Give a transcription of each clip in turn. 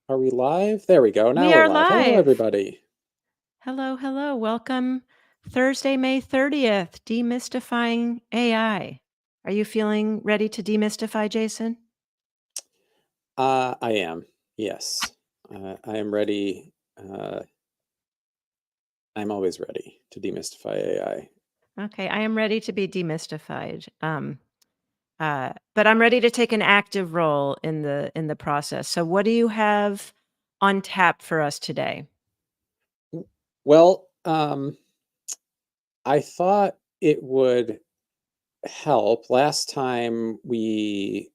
Are we live? There we go. Now We we're are live. Hello, live. everybody. Hello, hello. Welcome Thursday, May 30th, Demystifying AI. Are you feeling ready to demystify, Jason? I am. Yes, I am ready. I'm always ready to demystify AI. Okay, I am ready to be demystified. But I'm ready to take an active role in the process. So what do you have on tap for us today? Well, I thought it would help. Last time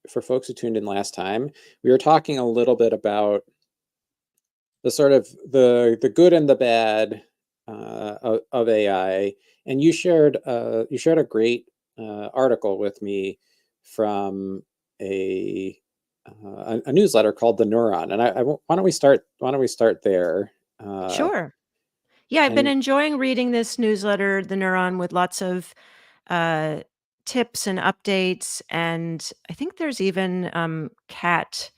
for folks who tuned in last time, we were talking a little bit about the sort of the good and the bad of AI, and you shared a great article with me from a a newsletter called The Neuron, and why don't we start there? Uh, Sure. Yeah, I've been and enjoying reading this newsletter, The Neuron, with lots of uh, tips and updates. And I think there's even cat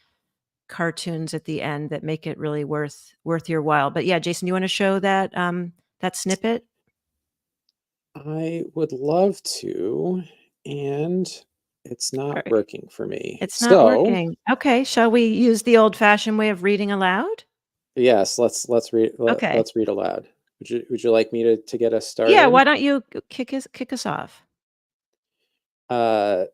cartoons at the end that make it really worth your while. But yeah, Jason, you want to show that snippet? I would love to, and it's All not right. working for me. It's not So working. Okay, shall we use the old-fashioned way of reading aloud? yes, Okay. let's read aloud. Would you like me to get us Yeah, started? why don't you kick us off? Uh,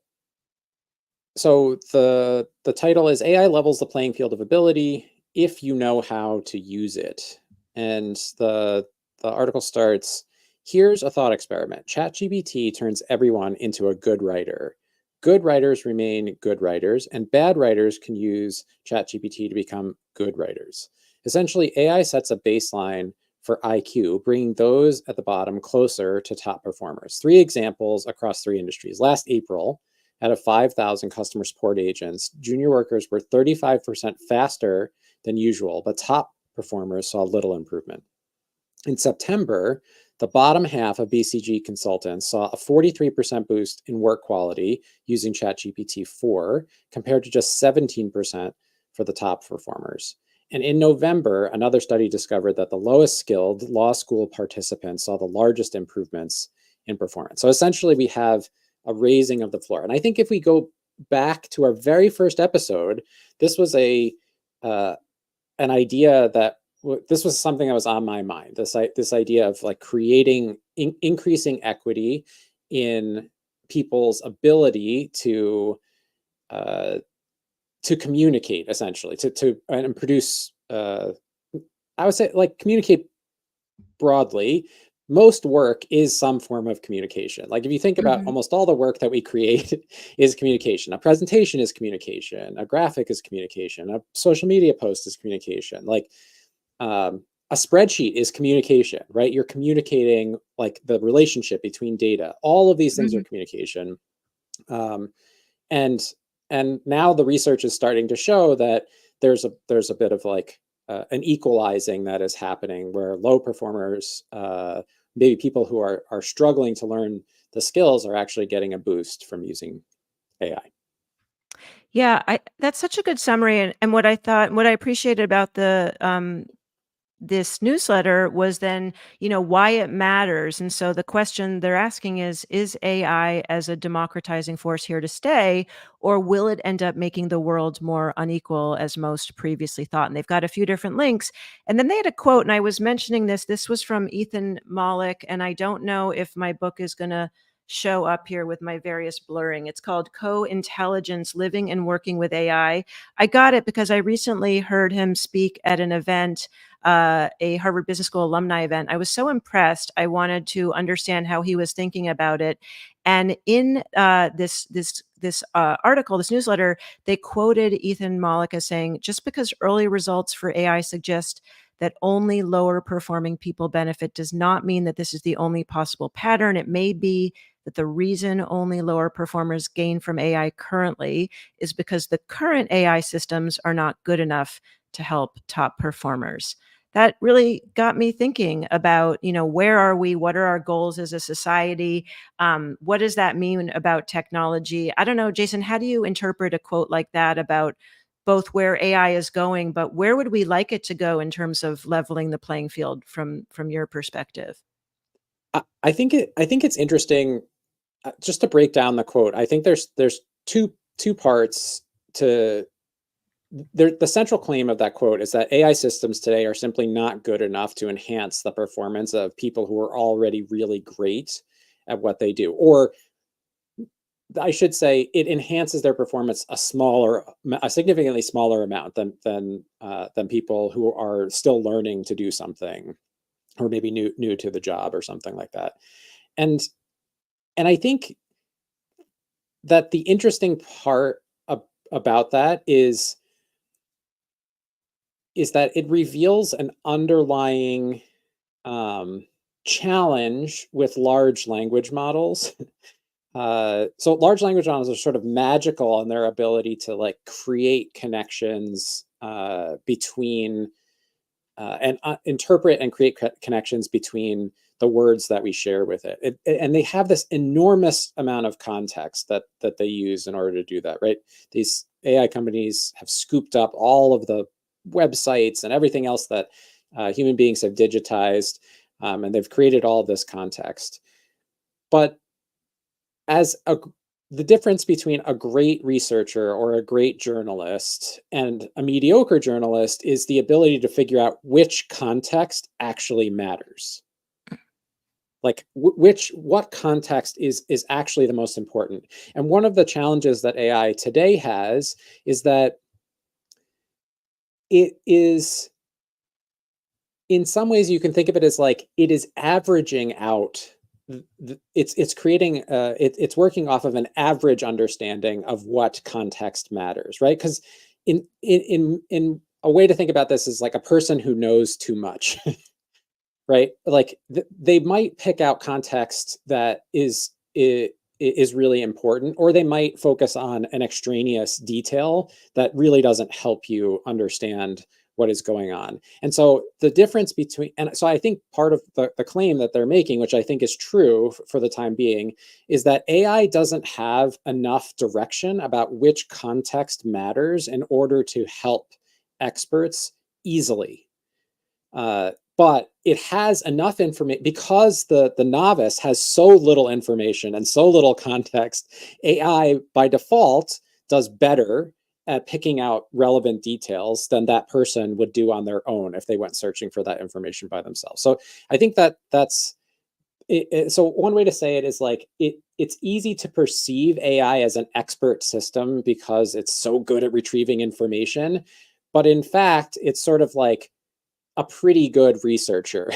so the title is AI levels the playing field of ability if you know how to use it. And the article starts, here's a thought experiment. ChatGPT turns everyone into a good writer. Good writers remain good writers, and bad writers can use ChatGPT to become good writers. Essentially, AI sets a baseline for IQ, bringing those at the bottom closer to top performers. Three examples across three industries. Last April, out of 5,000 customer support agents, junior workers were 35% faster than usual, but top performers saw little improvement. In September, the bottom half of BCG consultants saw a 43% boost in work quality using ChatGPT 4 compared to just 17% for the top performers. And in November, another study discovered that the lowest skilled law school participants saw the largest improvements in performance. So essentially, we have a raising of the floor. And I think if we go back to our very first episode, this was uh, an idea that this was something that was on my mind. This idea of like creating increasing equity in people's ability uh, to communicate, essentially, to and produce. I would say like communicate broadly. Most work is some form of communication. Like if you think about Mhm. almost all the work that we create is communication. A presentation is communication. A graphic is communication. A social media post is communication. Like a spreadsheet is communication, right? You're communicating like the relationship between data. All of these things are Mhm. communication. Um, and and now the research is starting to show that there's a bit of like an equalizing that is happening where low performers, maybe people who are struggling to learn the skills, are actually getting a boost from using AI. Yeah, that's such a good summary, and what I appreciated about this newsletter was then, why it matters. And so the question they're asking is AI as a democratizing force here to stay, or will it end up making the world more unequal as most previously thought? And they've got a few different links. And then they had a quote, and I was mentioning this was from Ethan Mollick, and I don't know if my book is going to show up here with my various blurring. It's called Co-Intelligence: Living and Working with AI. I got it because I recently heard him speak at an event, a Harvard Business School alumni event. I was so impressed. I wanted to understand how he was thinking about it. And in this article, this newsletter, they quoted Ethan Mollick as saying, "Just because early results for AI suggest that only lower performing people benefit does not mean that this is the only possible pattern. It may be that the reason only lower performers gain from AI currently is because the current AI systems are not good enough to help top performers." That really got me thinking about, where are we? What are our goals as a society? What does that mean about technology? I don't know, Jason, how do you interpret a quote like that about both where AI is going, but where would we like it to go in terms of leveling the playing field from your perspective? I think it's interesting, just to break down the quote. I think there's two parts to there. The central claim of that quote is that AI systems today are simply not good enough to enhance the performance of people who are already really great at what they do. Or I should say, it enhances their performance a significantly smaller amount than people who are still learning to do something, or maybe new to the job or something like that. And and I think that the interesting part about that is that it reveals an underlying um, challenge with large language models. So large language models are sort of magical in their ability to like create connections between and interpret and create connections between the words that we share with and they have this enormous amount of context that they use in order to do that. Right? These AI companies have scooped up all of the websites and everything else that human beings have digitized, and they've created all of this context. But as a the difference between a great researcher or a great journalist and a mediocre journalist is the ability to figure out which context actually matters. Like what context is actually the most important. And one of the challenges that AI today has is that it is, in some ways you can think of it as like it is averaging out. It's creating it's working off of an average understanding of what context matters, right? Because in a way to think about this is like a person who knows too much. Right? Like they might pick out context that is really important, or they might focus on an extraneous detail that really doesn't help you understand what is going on. And so the difference between, and so I think part of the claim that they're making, which I think is true for the time being, is that AI doesn't have enough direction about which context matters in order to help experts easily. But it has enough information because the novice has so little information and so little context. AI by default does better at picking out relevant details than that person would do on their own if they went searching for that information by themselves. So I think that's it. So one way to say it is like it's easy to perceive AI as an expert system because it's so good at retrieving information, but in fact it's sort of like a pretty good researcher,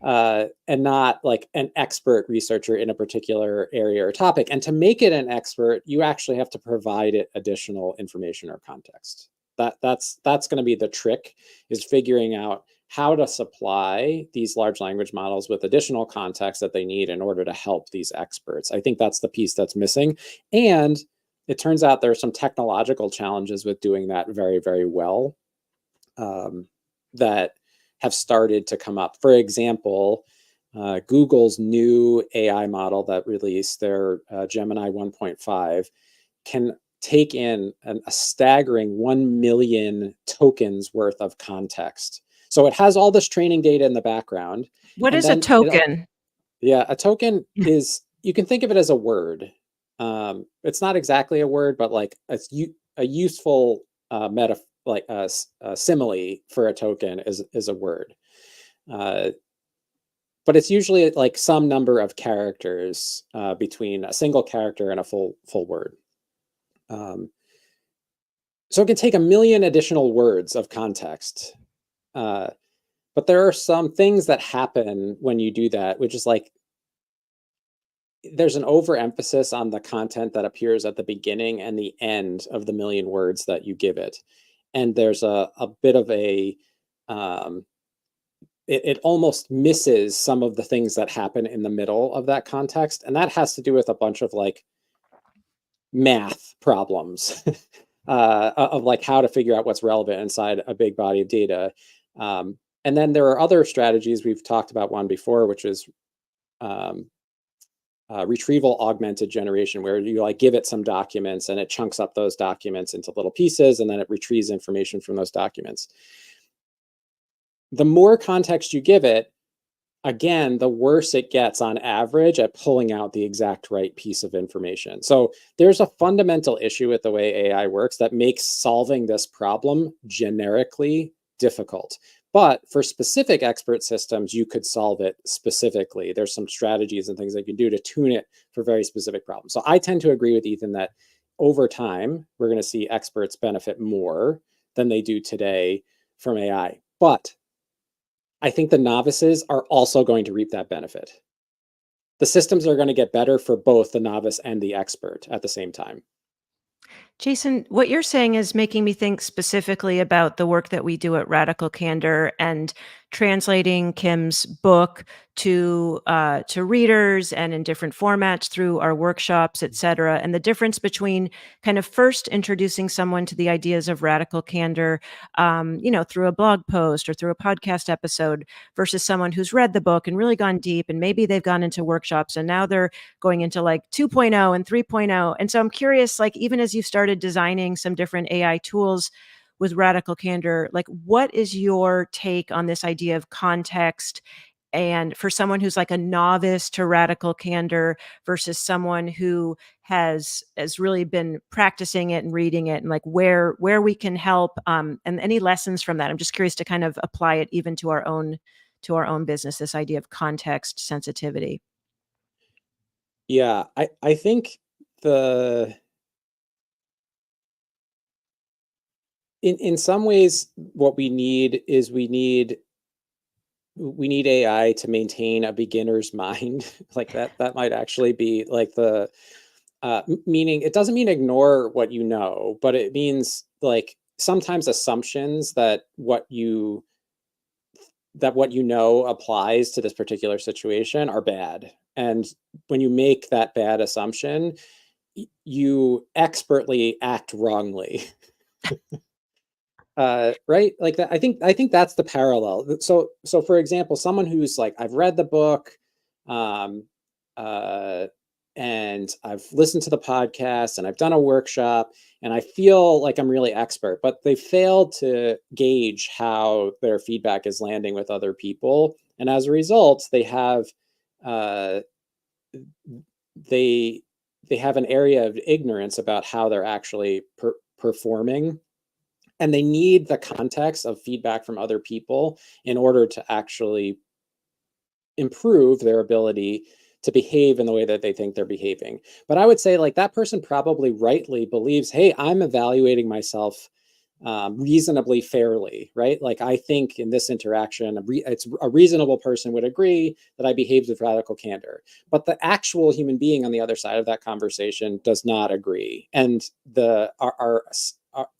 and not like an expert researcher in a particular area or topic. And to make it an expert, you actually have to provide it additional information or context. That's going to be the trick, is figuring out how to supply these large language models with additional context that they need in order to help these experts. I think that's the piece that's missing. And it turns out there are some technological challenges with doing that very, very well, that have started to come up. For example, Google's new AI model that released their Gemini 1.5 can take in a staggering 1 million tokens worth of context. So it has all this training data in the background. What And is a then token? yeah, a token is, you can think of it as a word. It's not exactly a word, but like a useful like a simile for a token is a word. Uh, but it's usually like some number of characters between a single character and a full word. Um, so it can take 1 million additional words of context. Uh, but there are some things that happen when you do that, which is like there's an overemphasis on the content that appears at the beginning and the end of the 1 million words that you give it. And there's a bit of a um, it almost misses some of the things that happen in the middle of that context, and that has to do with a bunch of like math problems, of like how to figure out what's relevant inside a big body of data. And then there are other strategies. We've talked about one before, which is um, retrieval augmented generation, where you like give it some documents and it chunks up those documents into little pieces, and then it retrieves information from those documents. The more context you give it, again, the worse it gets on average at pulling out the exact right piece of information. So there's a fundamental issue with the way AI works that makes solving this problem generically difficult. But for specific expert systems, you could solve it specifically. There's some strategies and things that you can do to tune it for very specific problems. So I tend to agree with Ethan that over time, we're going to see experts benefit more than they do today from AI. But I think the novices are also going to reap that benefit. The systems are going to get better for both the novice and the expert at the same time. Jason, what you're saying is making me think specifically about the work that we do at Radical Candor and translating Kim's book to readers and in different formats through our workshops, et cetera, and the difference between kind of first introducing someone to the ideas of radical candor, through a blog post or through a podcast episode, versus someone who's read the book and really gone deep, and maybe they've gone into workshops and now they're going into like 2.0 and 3.0. And so I'm curious, like, even as you've started designing some different AI tools with radical candor, like, what is your take on this idea of context? And for someone who's like a novice to radical candor versus someone who has really been practicing it and reading it, and like where we can help, and any lessons from that. I'm just curious to kind of apply it even to our own business, this idea of context sensitivity. Yeah, I think the in some ways what we need is we need AI to maintain a beginner's mind. Like that might actually be like the meaning. It doesn't mean ignore what you know, but it means like sometimes assumptions that what you know applies to this particular situation are bad. And when you make that bad assumption, you expertly act wrongly. Right, like that. I think that's the parallel. So for example, someone who's like, I've read the book, um uh and I've listened to the podcast and I've done a workshop and I feel like I'm really expert, but they failed to gauge how their feedback is landing with other people, and as a result uh they they have an area of ignorance about how they're actually performing, and they need the context of feedback from other people in order to actually improve their ability to behave in the way that they think they're behaving. But I would say like that person probably rightly believes, hey, I'm evaluating myself reasonably fairly, right? Like I think in this interaction, it's a reasonable person would agree that I behaved with radical candor. But the actual human being on the other side of that conversation does not agree, and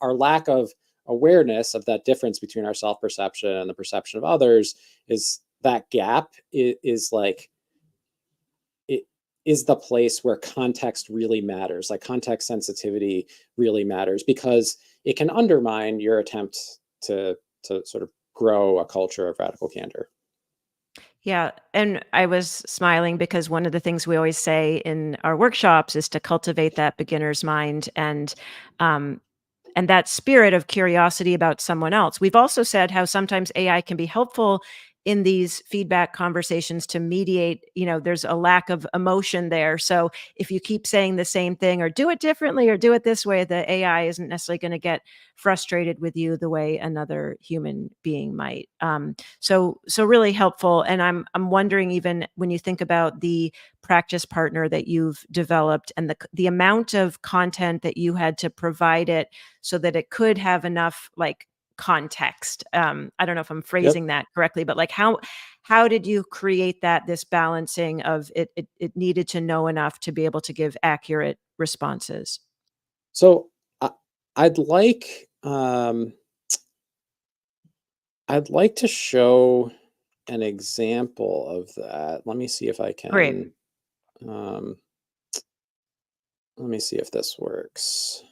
our lack of awareness of that difference between our self perception and the perception of others is that gap is like it is the place where context really matters. Like context sensitivity really matters because it can undermine your attempt to sort of grow a culture of radical candor. Yeah, and I was smiling because one of the things we always say in our workshops is to cultivate that beginner's mind, um, and that spirit of curiosity about someone else. We've also said how sometimes AI can be helpful in these feedback conversations to mediate, there's a lack of emotion there. So if you keep saying the same thing or do it differently or do it this way, the AI isn't necessarily going to get frustrated with you the way another human being might. So really helpful. And I'm wondering, even when you think about the practice partner that you've developed and the amount of content that you had to provide it so that it could have enough like context. I don't know if I'm Yep. phrasing that correctly, but like how did you create this balancing of it needed to know enough to be able to give accurate responses? So I, I'd like um, I'd like to show an example of that. Let me see if I Great. can. Um, Let me see if this works.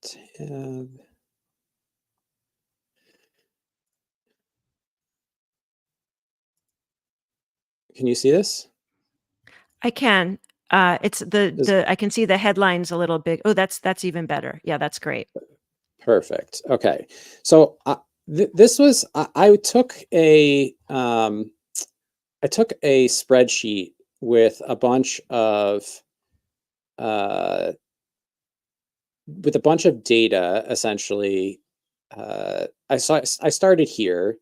Tab. Can you see this? I can. It's Is the I can see the headlines a little big. Oh, that's even better. Yeah, that's great. perfect. Okay. So this was I took a spreadsheet uh, with a bunch of data essentially. I started here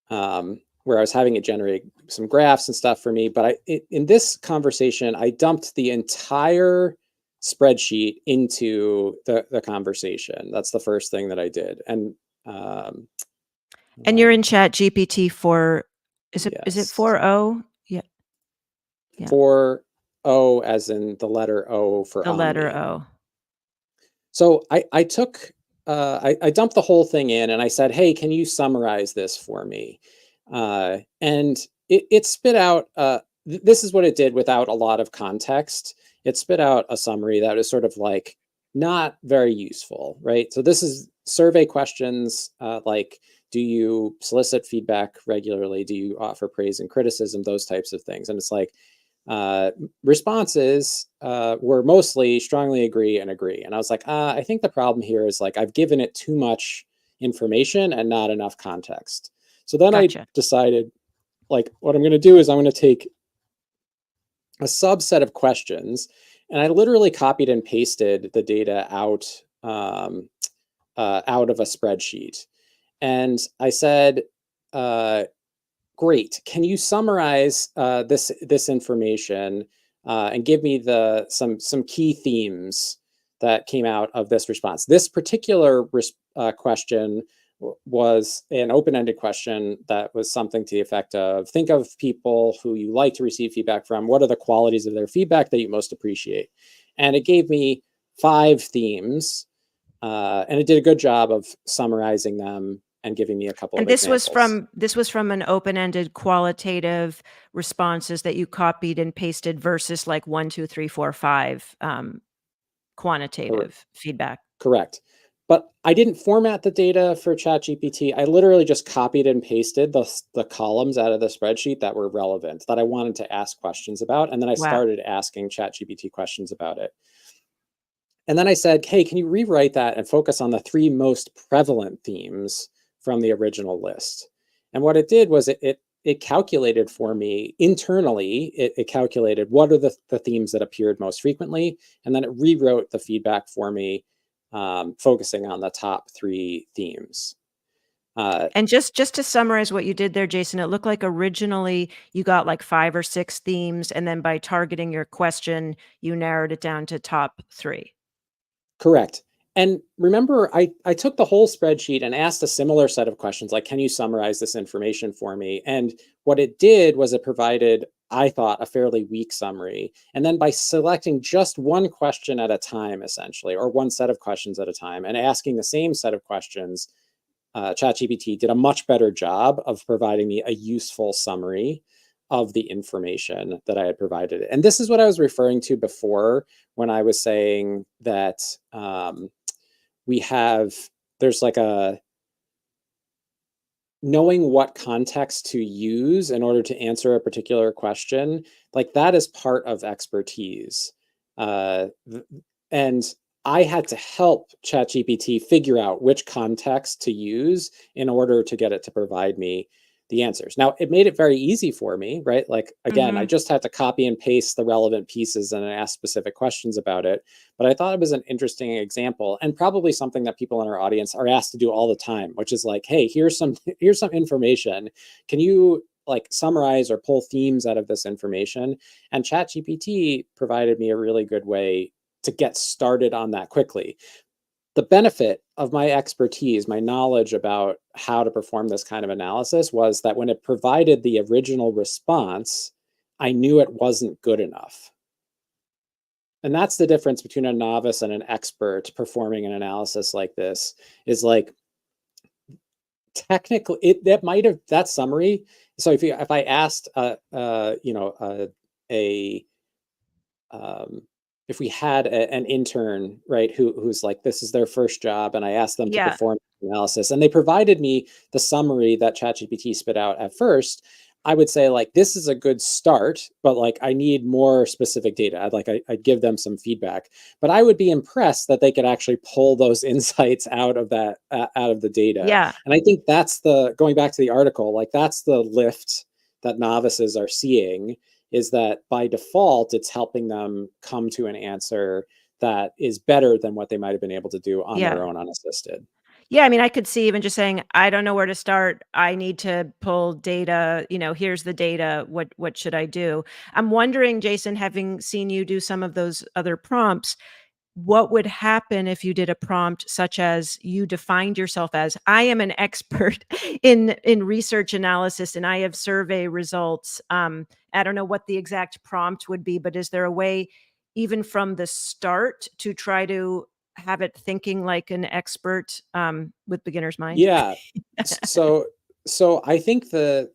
where I was having it generate some graphs and stuff for me. But in this conversation, I dumped the entire spreadsheet into the conversation. That's the first thing that I did. And um, And you're uh, in Chat GPT for is it yes, 4.0? Yeah, yeah. 4O as in the letter O for The letter Omni. O. So I took I dumped the whole thing in and I said, hey, can you summarize this for me? And it spit out this is what it did without a lot of context. It spit out a summary that is sort of like not very useful, right? So this is survey questions like, do you solicit feedback regularly? Do you offer praise and criticism? Those types of things. And it's like, uh, responses were mostly strongly agree and agree. And I was like, I think the problem here is like I've given it too much information and not enough context. So then I Gotcha. decided, like, what I'm going to do is I'm going to take a subset of questions, and I literally copied and pasted the data out of a spreadsheet. And I said, uh, great. Can you summarize this information and give me some key themes that came out of this response? This particular question was an open-ended question that was something to the effect of, think of people who you like to receive feedback from. What are the qualities of their feedback that you most appreciate? And it gave me 5 themes, and it did a good job of summarizing them and giving me a couple And of examples. this was from an open-ended qualitative responses that you copied and pasted versus like 1, 2, 3, 4, 5 quantitative feedback. Correct. But I didn't format the data for ChatGPT. I literally just copied and pasted the columns out of the spreadsheet that were relevant, that I wanted to ask questions about. And then I Wow. started asking ChatGPT questions about it. And then I said, hey, can you rewrite that and focus on the 3 most prevalent themes from the original list? And what it did was it calculated for me internally, it calculated what are the themes that appeared most frequently. And then it rewrote the feedback for me, focusing on the top 3 themes. Uh, And just to summarize what you did there, Jason, it looked like originally you got like 5 or 6 themes, and then by targeting your question, you narrowed it down to top 3. Correct. And remember, I took the whole spreadsheet and asked a similar set of questions, like, can you summarize this information for me? And what it did was it provided, I thought, a fairly weak summary. And then by selecting just one question at a time, essentially, or one set of questions at a time, and asking the same set of questions, ChatGPT did a much better job of providing me a useful summary of the information that I had provided. And this is what I was referring to before when I was saying that we have, there's like a knowing what context to use in order to answer a particular question, like that is part of expertise. Uh, and I had to help ChatGPT figure out which context to use in order to get it to provide me the answers. Now, it made it very easy for me, right? Like, again, I Mhm. just had to copy and paste the relevant pieces and ask specific questions about it. But I thought it was an interesting example, and probably something that people in our audience are asked to do all the time, which is like, hey, here's some information. Can you like summarize or pull themes out of this information? And ChatGPT provided me a really good way to get started on that quickly. The benefit of my expertise, my knowledge about how to perform this kind of analysis, was that when it provided the original response, I knew it wasn't good enough. And that's the difference between a novice and an expert performing an analysis like this, is like, technically that might have, that summary. So if I asked a um, if we had an intern, right, who's like, this is their first job, and I asked them to Yeah. perform analysis, and they provided me the summary that ChatGPT spit out at first, I would say like this is a good start, but like I need more specific data. I'd give them some feedback, but I would be impressed that they could actually pull those insights out of that out of the data. Yeah. And I think that's the going back to the article, like that's the lift that novices are seeing, is that by default it's helping them come to an answer that is better than what they might have been able to do on their Yeah. own unassisted. Yeah, I mean, I could see even just saying, "I don't know where to start. I need to pull data, here's the data. What should I do?" I'm wondering, Jason, having seen you do some of those other prompts, what would happen if you did a prompt such as you defined yourself as, "I am an expert in research analysis and I have survey results." I don't know what the exact prompt would be, but is there a way even from the start to try to have it thinking like an expert, with beginner's mind? Yeah. So I think the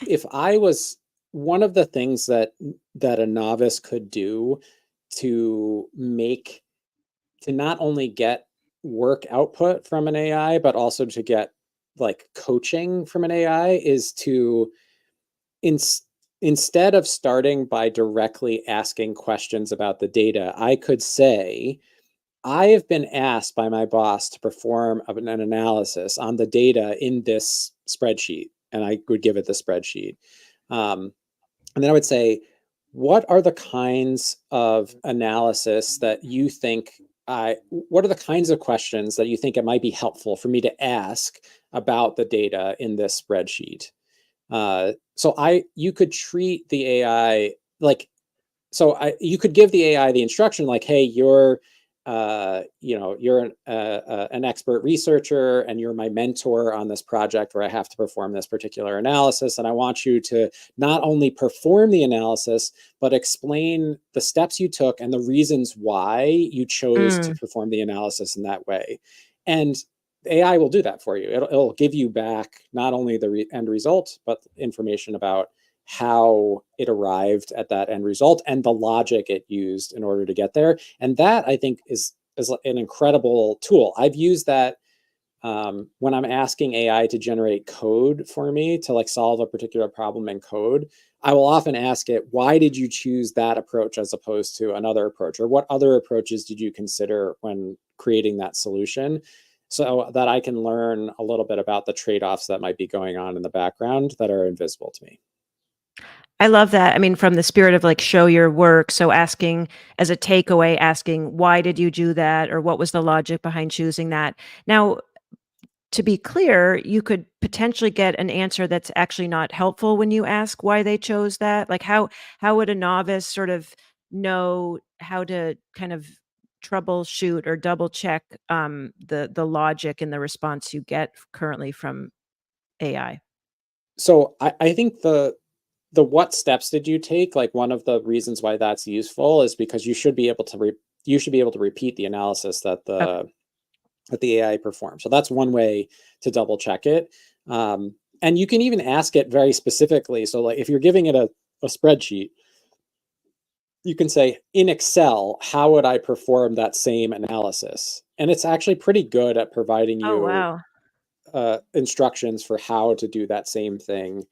if I was one of the things that a novice could do to make to not only get work output from an AI, but also to get like coaching from an AI is to ins instead of starting by directly asking questions about the data, I could say, I have been asked by my boss to perform an analysis on the data in this spreadsheet, and I would give it the spreadsheet. Um, and then I would say, what are the kinds of analysis that you think what are the kinds of questions that you think it might be helpful for me to ask about the data in this spreadsheet? You could treat the AI like you could give the AI the instruction like, hey, you're an expert researcher and you're my mentor on this project where I have to perform this particular analysis. And I want you to not only perform the analysis, but explain the steps you took and the reasons why you chose to Mm, perform the analysis in that way. And AI will do that for you. It'll give you back not only the end result, but information about how it arrived at that end result and the logic it used in order to get there. And that I think is an incredible tool. I've used that when I'm asking AI to generate code for me to like solve a particular problem in code. I will often ask it, why did you choose that approach as opposed to another approach? Or what other approaches did you consider when creating that solution? So that I can learn a little bit about the trade offs that might be going on in the background that are invisible to me. I love that. I mean, from the spirit of like show your work. So asking as a takeaway, asking why did you do that, or what was the logic behind choosing that? Now, to be clear, you could potentially get an answer that's actually not helpful when you ask why they chose that. Like how would a novice sort of know how to kind of troubleshoot or double check the logic in the response you get currently from AI? So I think the what steps did you take, like one of the reasons why that's useful is because you should be able to repeat the analysis Okay. that the AI performs. So that's one way to double check it. And you can even ask it very specifically. So like if you're giving it a spreadsheet, you can say in Excel, how would I perform that same analysis? And it's actually pretty good at providing Oh you wow. instructions for how to do that same thing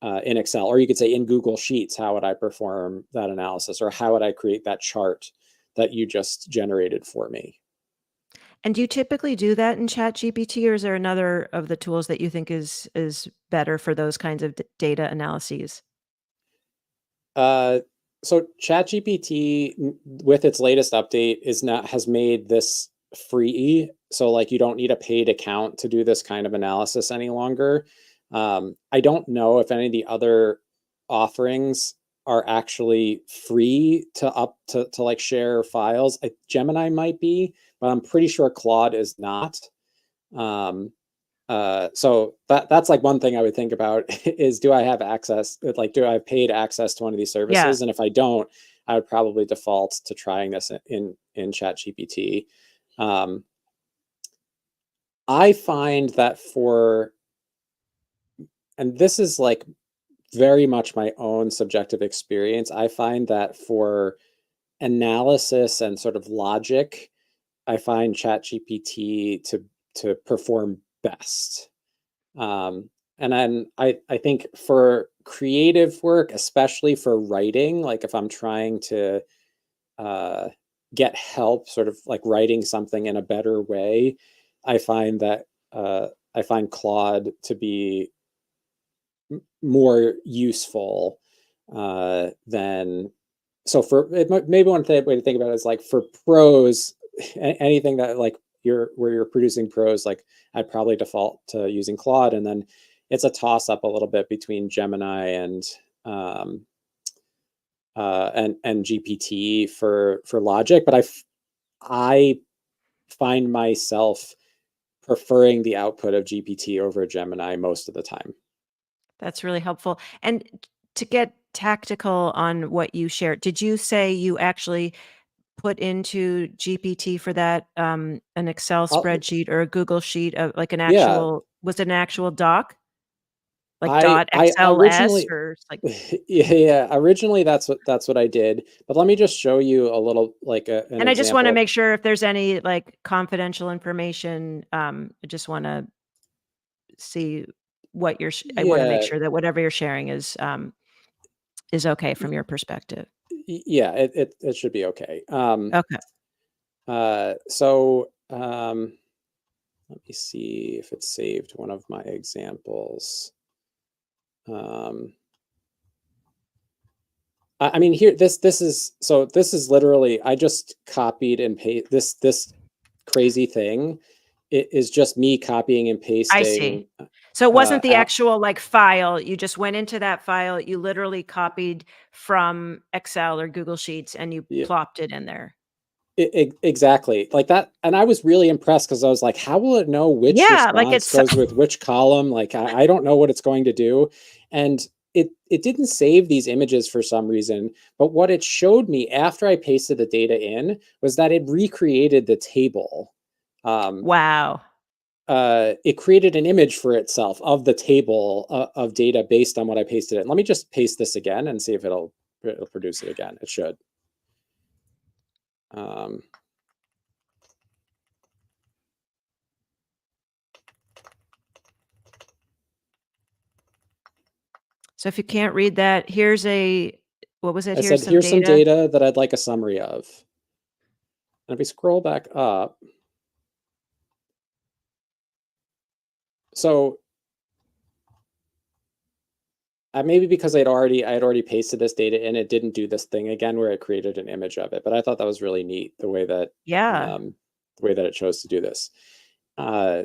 in Excel. Or you could say in Google Sheets, how would I perform that analysis? Or how would I create that chart that you just generated for me? And do you typically do that in ChatGPT, or is there another of the tools that you think is better for those kinds of data analyses? Uh, so ChatGPT, with its latest update, has made this free. So like you don't need a paid account to do this kind of analysis any longer. I don't know if any of the other offerings are actually free to like share files. Gemini might be, but I'm pretty sure Claude is not. Um, so that's like one thing I would think about is, do I have access, like do I have paid access to one of these Yeah. services? And if I don't, I would probably default to trying this in Chat GPT. Um, I find that and this is like very much my own subjective experience, I find that for analysis and sort of logic, I find Chat GPT to perform best. Um, And then I think for creative work, especially for writing, like if I'm trying to uh, get help, sort of like writing something in a better way, I find that I find Claude to be more useful than. So for maybe one way to think about it is like for prose, anything that like where you're producing prose, like I'd probably default to using Claude, and then it's a toss up a little bit between Gemini um, and GPT for logic, but I find myself preferring the output of GPT over Gemini most of the time. That's really helpful. And to get tactical on what you shared, did you say you actually put into GPT for that, an Excel I'll, spreadsheet or a Google sheet of like an yeah, actual was it an actual doc? Like I .xls originally or like yeah, originally that's what I did. But let me just show you a little like an and I just wanna example of. make sure if there's any, like, confidential information, I just wanna see what you're I wanna make Yeah, sure that whatever you're sharing is okay from your perspective. yeah, it should be okay. Okay. So let me see if it saved one of my examples. Um, I mean, here this is literally I just copied and paste this crazy thing. It is just me copying and I see. pasting. So it wasn't the Out. actual, like, file, you just went into that file, you literally copied from Excel or Google Sheets, and you Yeah, plopped it in there. exactly like that, and I was really impressed because I was like, "How will it know which Yeah, like, response it's goes with which column?" Like, I don't know what it's going to do, and it didn't save these images for some reason. But what it showed me after I pasted the data in was that it recreated the table. Um, wow. it created an image for itself of the table of data based on what I pasted in. Let me just paste this again and see if it'll produce it again. It should. Um, So if you can't read that, here's a what was it? I Here's said, some here's some data. data that I'd like a summary of. And if we scroll back up, so maybe because I had already pasted this data in, it didn't do this thing again where it created an image of it. But I thought that was really neat Yeah. um, the way that it chose to do this. Uh,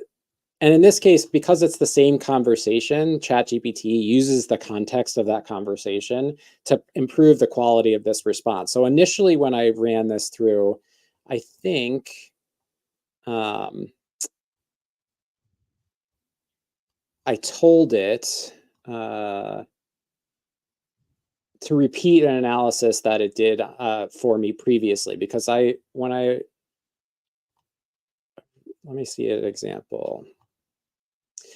and in this case, because it's the same conversation, ChatGPT uses the context of that conversation to improve the quality of this response. So initially, when I ran this through, I think um, I told it. Uh, to repeat an analysis that it did for me previously because I when I let me see an example.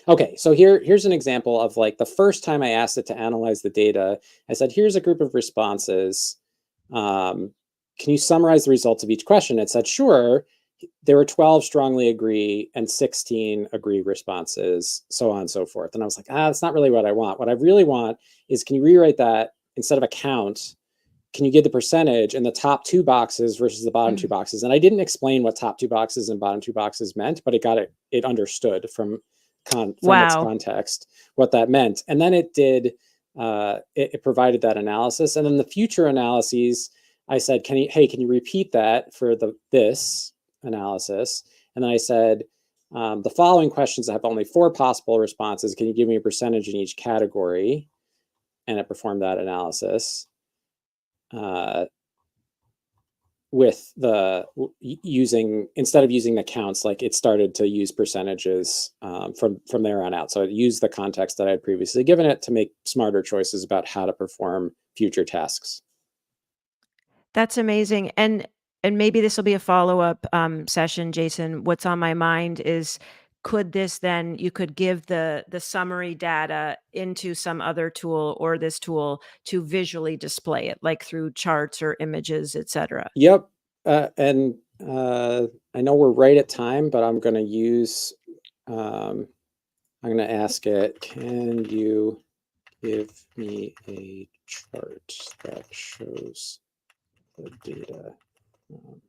Okay, so here's an example of like the first time I asked it to analyze the data. I said, here's a group of responses. Um, can you summarize the results of each question? It said, sure. There were 12 strongly agree and 16 agree responses, so on and so forth. And I was like, that's not really what I want. What I really want is, can you rewrite that instead of a count? Can you get the percentage in the top two boxes versus the bottom two Mm. boxes? And I didn't explain what top two boxes and bottom two boxes meant, but it understood from its Wow. context what that meant. And then it did, it provided that analysis. And then the future analyses, I said, can you repeat that for this analysis? And then I said, the following questions have only 4 possible responses. Can you give me a percentage in each category? And it performed that analysis. Uh, with the using instead of using the counts, like it started to use percentages from there on out. So it used the context that I had previously given it to make smarter choices about how to perform future tasks. That's amazing, and maybe this will be a follow-up, session, Jason. What's on my mind is, could this then you could give the summary data into some other tool or this tool to visually display it, like through charts or images, etcetera. Yep. And I know we're right at time, but I'm going to use um, I'm going to ask it, can you give me a chart that shows the data? Um,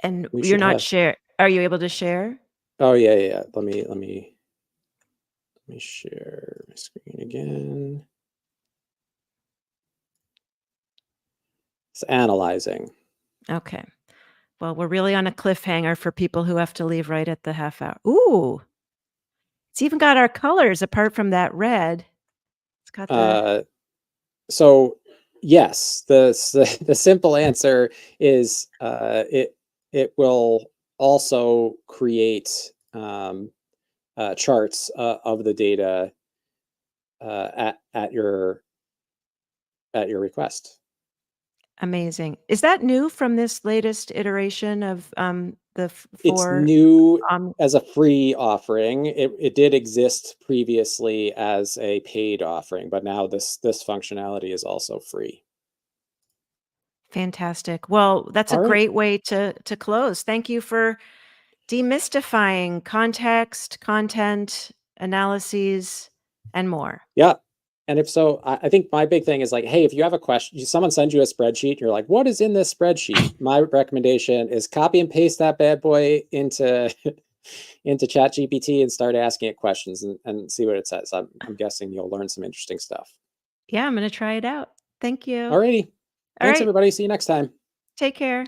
And we you're should not have. share are you able to share? Oh yeah, yeah. Let me share my screen again. It's analyzing. Okay. Well, we're really on a cliffhanger for people who have to leave right at the half hour. Ooh, it's even got our colors apart from that red. It's got the Uh, so yes, the simple answer is it will also create charts of the data at your request. amazing. Is that new from this latest iteration of, the f It's 4, new um as a free offering. It did exist previously as a paid offering, but now this functionality is also free. fantastic. Well, that's a All right. great way to close. Thank you for demystifying context, content, analyses, and more. Yeah. And if so, I think my big thing is like, hey, if you have a question, someone sends you a spreadsheet, you're like, what is in this spreadsheet? My recommendation is copy and paste that bad boy into into Chat GPT and start asking it questions and see what it says. I'm guessing you'll learn some interesting stuff. Yeah, I'm gonna try it out. Thank you. Alrighty. All Thanks right, everybody. See you next time. take care.